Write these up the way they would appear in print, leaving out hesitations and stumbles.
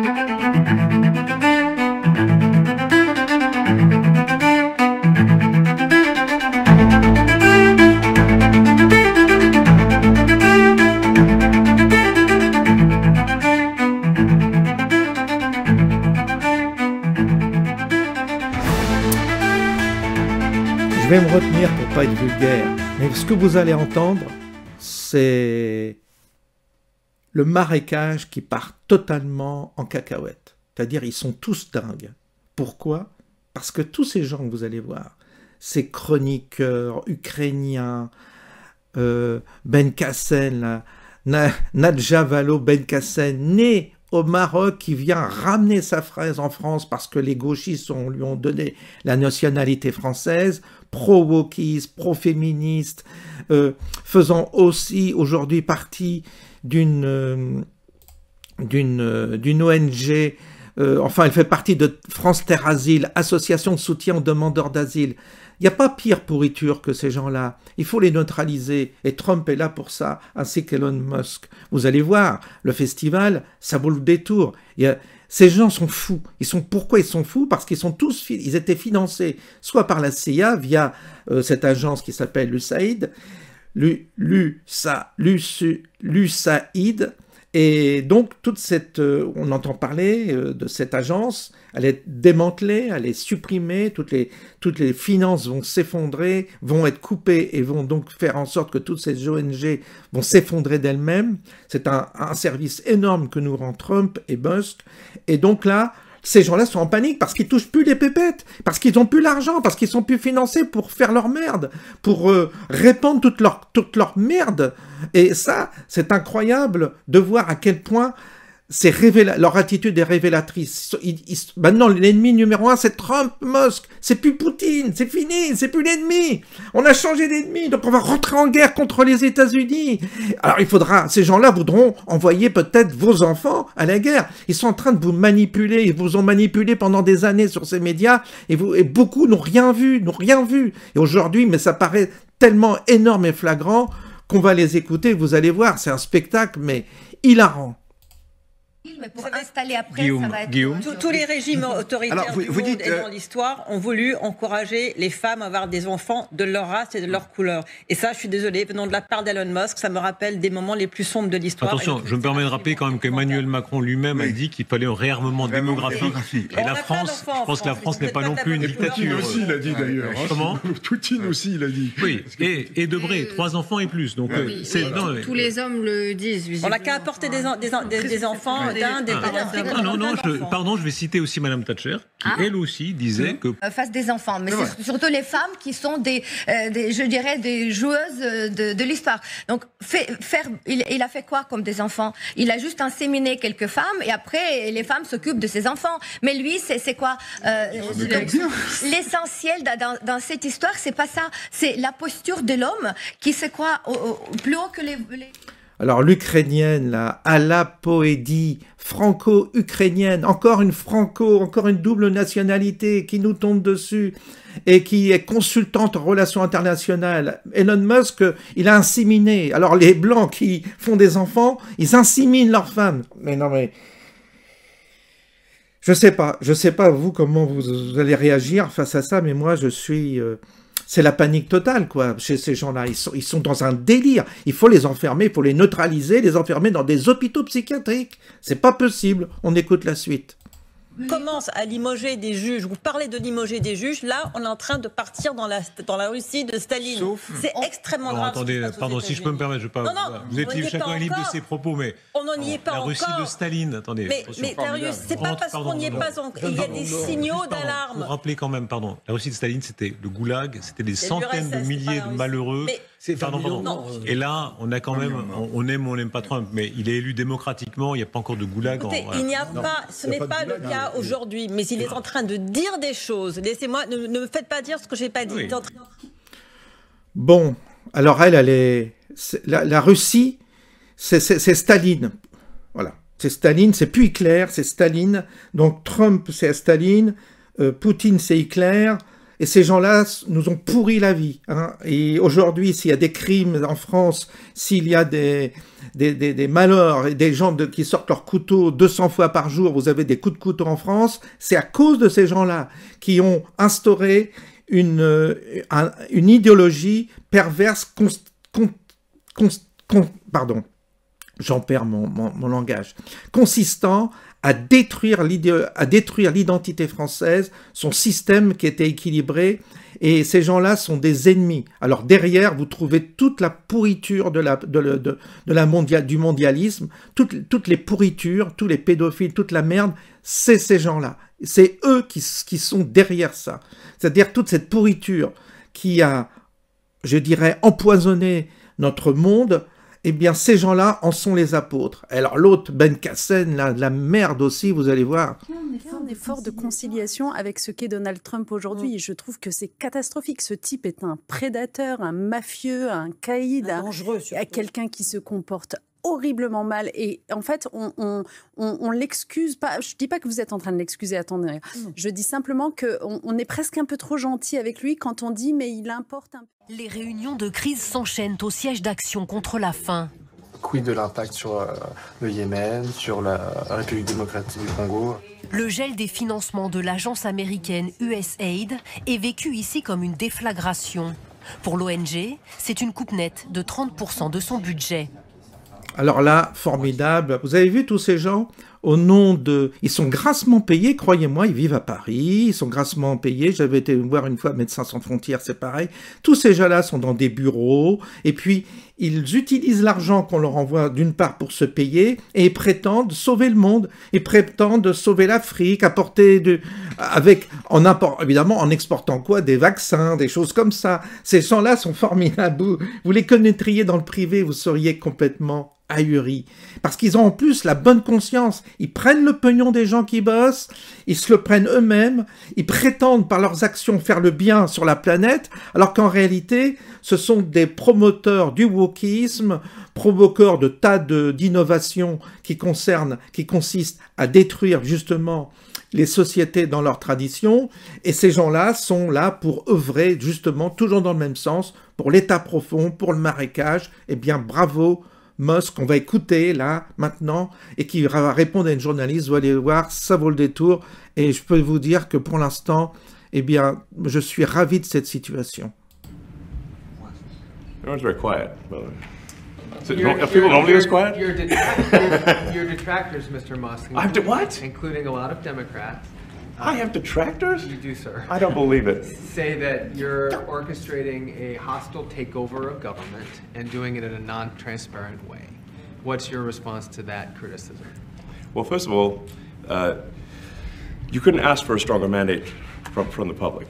Je vais me retenir pour ne pas être vulgaire, mais ce que vous allez entendre, c'est le marécage qui part totalement en cacahuète. C'est-à-dire, ils sont tous dingues. Pourquoi? Parce que tous ces gens que vous allez voir, ces chroniqueurs ukrainiens, Ben Kassen, Nadja Valo-Ben Kassen, né au Maroc, qui vient ramener sa fraise en France parce que les gauchistes lui ont donné la nationalité française, pro-wokiste, pro-féministe, faisant aussi aujourd'hui partie d'une ONG, enfin elle fait partie de France Terre Asile, association de soutien aux demandeurs d'asile. Il n'y a pas pire pourriture que ces gens-là. Il faut les neutraliser. Et Trump est là pour ça, ainsi qu'Elon Musk. Vous allez voir, le festival, ça vaut le détour. Ces gens sont fous. Pourquoi ils sont fous? Parce qu'ils sont tous, ils étaient financés soit par la CIA via cette agence qui s'appelle l'USAID, l'USAID. Et donc, on entend parler de cette agence, elle est démantelée, elle est supprimée, toutes les finances vont s'effondrer, vont être coupées et vont donc faire en sorte que toutes ces ONG vont s'effondrer d'elles-mêmes. C'est un service énorme que nous rend Trump et Musk. Et donc là, ces gens-là sont en panique parce qu'ils touchent plus les pépettes, parce qu'ils n'ont plus l'argent, parce qu'ils sont plus financés pour faire leur merde, pour répandre toute leur merde. Et ça, c'est incroyable de voir à quel point leur attitude est révélatrice. Maintenant, l'ennemi numéro 1, c'est Trump, Musk. C'est plus Poutine, c'est fini, c'est plus l'ennemi. On a changé d'ennemi, donc on va rentrer en guerre contre les États-Unis. Alors ces gens-là voudront envoyer peut-être vos enfants à la guerre. Ils sont en train de vous manipuler, ils vous ont manipulé pendant des années sur ces médias, et beaucoup n'ont rien vu. Et aujourd'hui, mais ça paraît tellement énorme et flagrant qu'on va les écouter, vous allez voir, c'est un spectacle, mais hilarant. Mais pour installer après, ça va être... Tous les régimes autoritaires du monde et dans l'histoire ont voulu encourager les femmes à avoir des enfants de leur race et de leur couleur. Et ça, je suis désolée, venant de la part d'Elon Musk, ça me rappelle des moments les plus sombres de l'histoire. Attention, je me permets de rappeler quand même qu'Emmanuel Macron lui-même a dit qu'il fallait un réarmement démographique. Et la France, je pense que la France n'est pas non plus une dictature. Poutine aussi, il a dit d'ailleurs. Comment? Poutine aussi, il a dit. Oui, et Debré, 3 enfants et plus. Donc, tous les hommes le disent, visiblement. On n'a qu'à apporter des enfants pardon, je vais citer aussi Madame Thatcher, qui elle aussi disait que... fasse des enfants, mais c'est surtout les femmes qui sont je dirais, des joueuses de l'histoire. Donc, il a fait quoi comme des enfants? Il a juste inséminé quelques femmes et après, les femmes s'occupent de ses enfants. Mais lui, c'est quoi? L'essentiel dans cette histoire, c'est pas ça. C'est la posture de l'homme qui se croit plus haut que les... Alors l'Ukrainienne, là, à la poédie franco-ukrainienne, encore une double nationalité qui nous tombe dessus et qui est consultante en relations internationales. Elon Musk, il a inséminé. Alors les Blancs qui font des enfants, ils inséminent leurs femmes. Mais non mais... Je sais pas vous comment vous allez réagir face à ça, mais moi je suis... C'est la panique totale, quoi, chez ces gens-là. Ils sont dans un délire. Il faut les enfermer, il faut les neutraliser, les enfermer dans des hôpitaux psychiatriques. C'est pas possible. On écoute la suite. Commence à limoger des juges. Vous parlez de limoger des juges. Là, on est en train de partir dans la Russie de Staline. C'est extrêmement grave. Attendez, pardon, si je peux me permettre, je ne vais pas... vous êtes libre, chacun est libre de ses propos, mais... On n'en y est pas encore. La Russie de Staline, attendez. Mais c'est pas parce qu'on n'y est pas encore. Il y a des signaux d'alarme. Vous rappelez quand même, pardon, la Russie de Staline, c'était le goulag, c'était des centaines de milliers de malheureux. Pardon. Et là, on a quand même, on aime ou on n'aime pas Trump, mais il est élu démocratiquement, il n'y a pas encore de goulag. Écoutez, il n'y a pas, ce n'est pas le cas aujourd'hui, mais il est en train de dire des choses. Laissez-moi, ne me faites pas dire ce que je n'ai pas dit. Oui. Bon, alors elle est... La Russie, c'est Staline. Voilà. C'est Staline, c'est plus Hitler, c'est Staline. Donc Trump, c'est Staline. Poutine, c'est Hitler. et ces gens-là nous ont pourri la vie. Hein. Et aujourd'hui, s'il y a des crimes en France, s'il y a des malheurs et des gens qui sortent leur couteau 200 fois par jour, vous avez des coups de couteau en France, c'est à cause de ces gens-là qui ont instauré une idéologie perverse, pardon, j'en perds mon langage, consistant à détruire l'identité française, son système qui était équilibré, et ces gens-là sont des ennemis. Alors derrière, vous trouvez toute la pourriture du mondialisme, toutes les pourritures, tous les pédophiles, toute la merde, c'est ces gens-là. C'est eux qui sont derrière ça. C'est-à-dire toute cette pourriture qui a, je dirais, empoisonné notre monde. Eh bien, ces gens-là en sont les apôtres. Alors l'autre, Ben Kassen, la merde aussi, vous allez voir. Un effort de conciliation avec ce qu'est Donald Trump aujourd'hui. Je trouve que c'est catastrophique. Ce type est un prédateur, un mafieux, un caïd, dangereux, quelqu'un qui se comporte horriblement mal, et en fait on l'excuse pas. Je dis pas que vous êtes en train de l'excuser, attendez, je dis simplement qu'on est presque un peu trop gentil avec lui quand on dit mais il importe un peu. Les réunions de crise s'enchaînent au siège d'action contre la faim. Quid de l'impact sur le Yémen, sur la République démocratique du Congo. Le gel des financements de l'agence américaine USAID est vécu ici comme une déflagration. Pour l'ONG, c'est une coupe nette de 30% de son budget. Alors là, formidable. Vous avez vu tous ces gens au nom de... Ils sont grassement payés, croyez-moi, ils vivent à Paris, ils sont grassement payés. J'avais été voir une fois Médecins sans frontières, c'est pareil. Tous ces gens-là sont dans des bureaux, et puis ils utilisent l'argent qu'on leur envoie d'une part pour se payer, et ils prétendent sauver le monde, ils prétendent sauver l'Afrique, évidemment en exportant quoi? Des vaccins, des choses comme ça. Ces gens-là sont formidables. Vous les connaîtriez dans le privé, vous seriez complètement ahuris. Parce qu'ils ont en plus la bonne conscience. Ils prennent le pognon des gens qui bossent, ils se le prennent eux-mêmes, ils prétendent par leurs actions faire le bien sur la planète, alors qu'en réalité, ce sont des promoteurs du wokisme, promoteurs de tas d'innovations qui consistent à détruire justement les sociétés dans leur tradition, et ces gens-là sont là pour œuvrer justement toujours dans le même sens, pour l'État profond, pour le marécage. Eh bien, bravo Musk, qu'on va écouter là, maintenant, et qui va répondre à une journaliste. Vous allez voir, ça vaut le détour, et je peux vous dire que pour l'instant, eh bien, je suis ravi de cette situation. Everyone's very quiet. Are people normally this quiet? Your detractors, Mr. Musk. I have to what? Including a lot of Democrats. I have detractors? You do, sir. I don't believe it. Say that you're orchestrating a hostile takeover of government and doing it in a non-transparent way. What's your response to that criticism? Well, first of all, you couldn't ask for a stronger mandate from the public.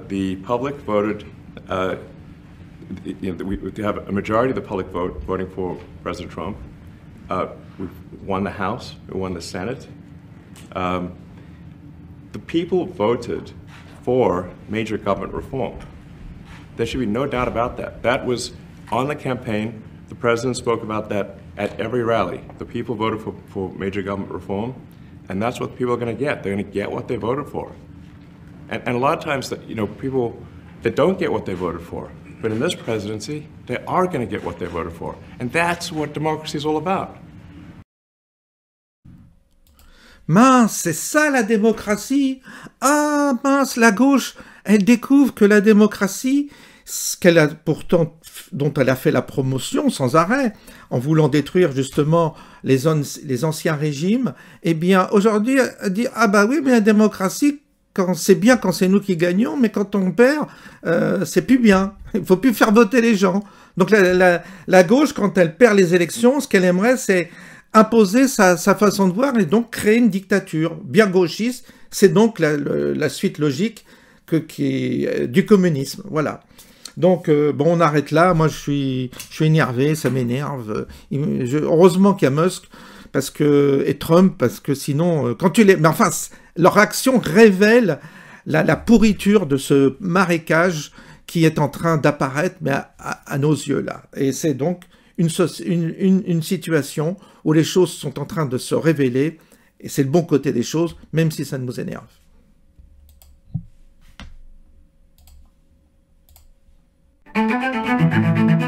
The public voted, we have a majority of the public voting for President Trump. We won the House, we won the Senate. The people voted for major government reform. There should be no doubt about that. That was on the campaign. The president spoke about that at every rally. The people voted for major government reform, and that's what people are going to get. They're going to get what they voted for. And a lot of times, people that don't get what they voted for, but in this presidency, they are going to get what they voted for. And that's what democracy is all about. Mince, c'est ça la démocratie. Ah mince, la gauche, elle découvre que la démocratie, dont elle a fait la promotion sans arrêt, en voulant détruire justement les anciens régimes, eh bien aujourd'hui, elle dit, ah bah oui, mais la démocratie, c'est bien quand c'est nous qui gagnons, mais quand on perd, c'est plus bien. Il faut plus faire voter les gens. Donc la gauche, quand elle perd les élections, ce qu'elle aimerait, c'est imposer sa façon de voir et donc créer une dictature bien gauchiste. C'est donc la suite logique du communisme. Voilà. Donc, bon, on arrête là. Moi, je suis énervé, ça m'énerve. Heureusement qu'il y a Musk et Trump, parce que sinon, mais enfin, leur action révèle la pourriture de ce marécage qui est en train d'apparaître, mais à nos yeux, là. Et c'est donc une situation où les choses sont en train de se révéler, et c'est le bon côté des choses, même si ça nous énerve. Thank you.